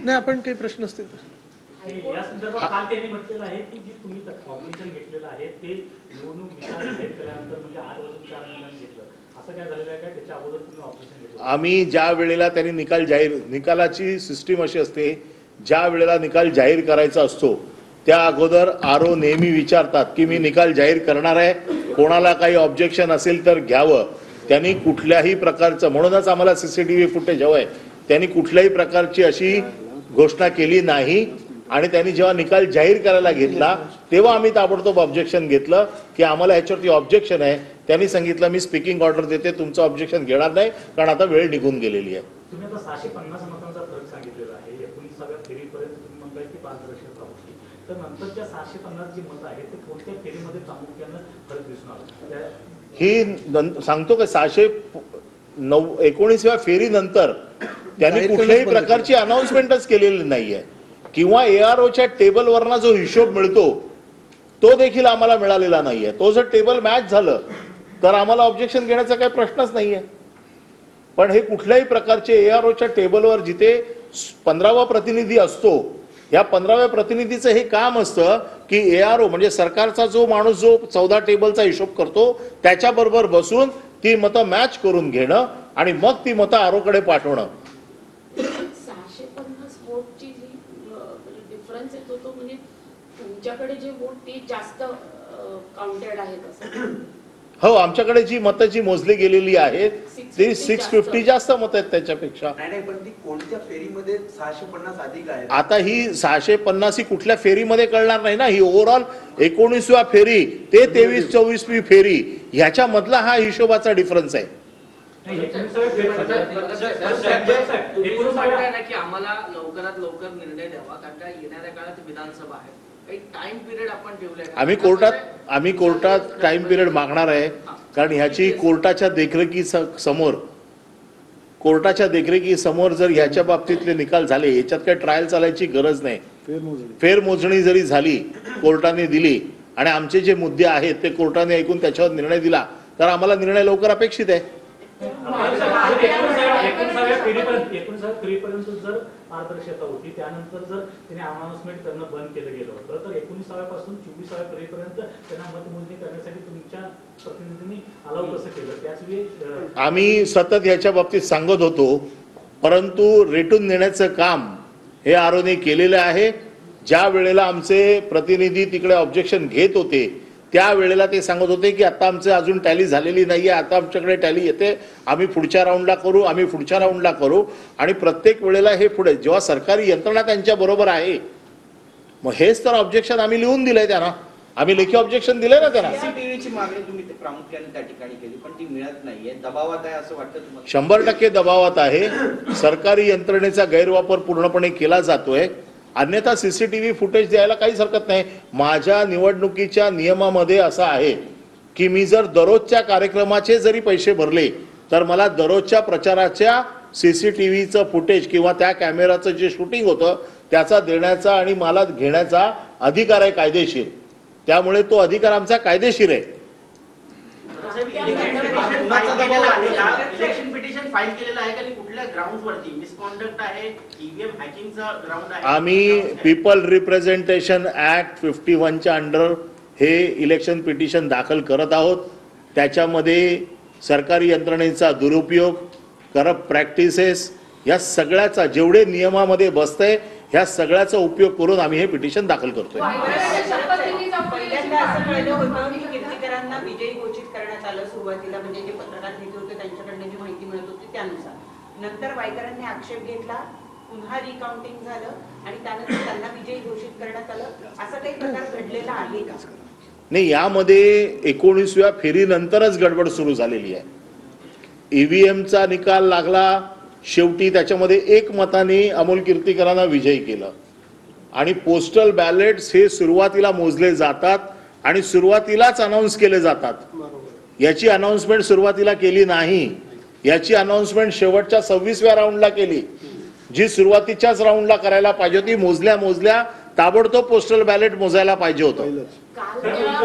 नाही, आपण काही प्रश्न असतील या संदर्भात काल त्यांनी म्हटलेलं आहे की जी तुम्ही ऑब्जेक्शन घेतलेलं आहे ते निवडणूक निकाल जाहीर केल्यानंतर म्हणजे 8 वाजून 4 मिनिटांनी घेतलं, असं काय झालेलं आहे काय? त्याच्या अगोदर तुम्ही ऑब्जेक्शन घेतलं? आम्ही ज्या वेळेला त्यांनी निकालाची सिस्टीम अशी असते, ज्या वेळेला निकाल जाहीर करायचा असतो त्या अगोदर आरओ नेहमी विचारतात की मी निकाल जाहीर करणार आहे, कोणाला काही ऑब्जेक्शन असेल तर घ्यावं. त्यांनी कुठल्याही प्रकारचं, म्हणूनच आम्हाला सीसीटीव्ही फुटेज हवंय, त्यांनी कुठल्याही प्रकारची अशी घोषणा केली नाही. आणि त्यांनी जेव्हा निकाल जाहीर करायला घेतला तेव्हा आम्ही ताबडतोब ऑब्जेक्शन घेतलं की आम्हाला ह्याच्यावरती ऑब्जेक्शन आहे. त्यांनी सांगितलं मी स्पीकिंग ऑर्डर देते, तुमचं ऑब्जेक्शन घेणार नाही कारण आता वेळ निघून गेलेली आहे. तुम्ही आता 650 मतांचा फरक सांगितलेला आहे, 19व्या फेरीपर्यंत तुम्ही म्हणताय की पारदर्शकता होती, तर नंतरच्या 650 जी मतं आहेत ते कोणत्या फेरीमध्ये प्रामुख्यानं फरक दिसून आला? ही सांगतो का 619व्या फेरीनंतर त्यांनी कुठल्याही प्रकारची अनाउन्समेंटच केलेली नाहीये किंवा एआरओच्या टेबलवरना जो हिशोब मिळतो तो देखील आम्हाला मिळालेला नाहीये. तो जर टेबल मॅच झालं तर आम्हाला ऑब्जेक्शन घेण्याचा काही प्रश्नच नाहीये. पण हे कुठल्याही प्रकारचे एआरओच्या टेबलवर जिथे 15वा प्रतिनिधी असतो, या 15व्या प्रतिनिधीचं हे काम असतं की एआरओ म्हणजे सरकारचा जो माणूस जो 14 टेबलचा हिशोब करतो त्याच्याबरोबर बसून ती मतं मॅच करून घेणं आणि मग ती मतं आरओकडे पाठवणं. 650 वोटची जी डिफरन्स येतो तो म्हणजे तुमच्याकडे जे वोट ते जास्त काउंटेड आहेत असं? हो, आमच्याकडे जी मतं जी मोजली गेलेली आहेत ती 650 जास्त मतं आहेत त्याच्यापेक्षा. नाही, पण ती कोणत्या फेरीमध्ये 650 अधिक आहे? आता ही 650 ही कुठल्या फेरीमध्ये कळणार नाही ना. ही ओव्हरऑल 19व्या फेरी ते 23-24वी फेरी ह्याच्या मधला हा हिशोबाचा डिफरन्स आहे. आम्हाला लवकरात लवकर निर्णय द्यावा कारण का येणाऱ्या काळात विधानसभा आहे, काही टाइम पिरियड आपण ठेवलाय. आम्ही कोर्टात टाइम पिरियड मागणार आहे कारण ह्याची कोर्टाच्या देखरेखीसमोर जर ह्याच्या बाबतीतले निकाल झाले, ह्याच्यात काही ट्रायल चालायची गरज नाही. फेरमोजणी जरी झाली, कोर्टाने दिली आणि आमचे जे मुद्दे आहेत ते कोर्टाने ऐकून त्याच्यावर निर्णय दिला तर आम्हाला निर्णय लवकर अपेक्षित आहे. 19व्या फेरीपर्यंत जर पारदर्शकता होती, त्यानंतर जर त्यांनी अनाउन्समेंट करणं बंद केलं गेलं होतं, तर 19व्या पासून 24व्या फेरीपर्यंत त्यांना मतमोजणी करण्यासाठी तुमच्या प्रतिनिधींनी अलाव कसं केलं? त्याचवेळी आम्ही सतत याच्या बाबतीत सांगत होतो, परंतु रेटून नेण्याचं काम हे आरओने केलेलं आहे. ज्या वेळेला आमचे प्रतिनिधी तिकडे ऑब्जेक्शन घेत होते त्यावेळेला ते सांगत होते की आता आमचे अजून टॅली झालेली नाहीये, आता आमच्याकडे टॅली येते, आम्ही पुढच्या राऊंडला करू आणि प्रत्येक वेळेला हे पुढे जेव्हा सरकारी यंत्रणा त्यांच्या बरोबर आहे मग हेच तर ऑब्जेक्शन आम्ही लिहून दिलंय त्यांना, आम्ही लेखी ऑब्जेक्शन दिलंय ना त्यांना. सीसीटीव्हीची मागणी तुम्ही प्रामुख्याने त्या ठिकाणी केली पण ती मिळत नाहीये, दबावात आहे असं वाटतं तुम्हाला? 100% दबावात आहे. सरकारी यंत्रणेचा गैरवापर पूर्णपणे केला जातोय, अन्यथा सीसीटीव्ही फुटेज द्यायला काहीच हरकत नाही. माझ्या निवडणुकीच्या नियमामध्ये असं आहे की मी जर दररोजच्या कार्यक्रमाचे जरी पैसे भरले तर मला दररोजच्या प्रचाराच्या सीसीटीव्हीचं फुटेज किंवा त्या कॅमेराचं जे शूटिंग होतं त्याचा देण्याचा आणि मला घेण्याचा अधिकार आहे कायदेशीर. त्यामुळे तो अधिकार आमचा कायदेशीर आहे. इलेक्शन पिटिशन फाईल केलेलं आहे का? कुठल्या ग्राउंडवरती मिसकॉन्डक्ट आहे, ईव्हीएम हॅकिंगचा ग्राउंड आहे? आम्ही पीपल रिप्रेझेंटेशन ऍक्ट 51च्या अंडर हे इलेक्शन पिटिशन दाखल करत आहोत. त्याच्यामध्ये सरकारी यंत्रणेचा दुरुपयोग, करप्ट प्रॅक्टिसेस या सगळ्याचा जेवढे नियमामध्ये बसतंय ह्या सगळ्याचा उपयोग करून आम्ही हे पिटिशन दाखल करतोय. कीर्तिकरांना विजयी घोषित करण्यात आलं सुरुवातीला, म्हणजे जे पत्रकार नेते होते त्यांच्याकडनं जी माहिती मिळत होती त्यानुसार. नंतर वायकरांनी आक्षेप घेतला, पुन्हा रिकाउंटिंग झालं आणि त्यानंतर त्यांना विजयी घोषित करण्यात आलं. असा काही प्रकार घडलेला आहे का? नाही, यामध्ये 19व्या फेरीनंतरच गडबड सुरू झालेली आहे. ईव्हीएमचा निकाल लागला, शेवटी त्याच्यामध्ये 1 मताने अमोल कीर्तिकरांना विजयी केलं आणि पोस्टल बॅलेट्स हे सुरुवातीला मोजले जातात आणि सुरुवातीलाच अनाऊन्स केले जातात. याची अनाउन्समेंट सुरुवातीला केली नाही, याची अनाउन्समेंट शेवटच्या 26व्या राऊंडला केली, जी सुरुवातीच्याच राऊंडला करायला पाहिजे होती. मोजल्या ताबडतोब पोस्टल बॅलेट मोजायला पाहिजे होतं.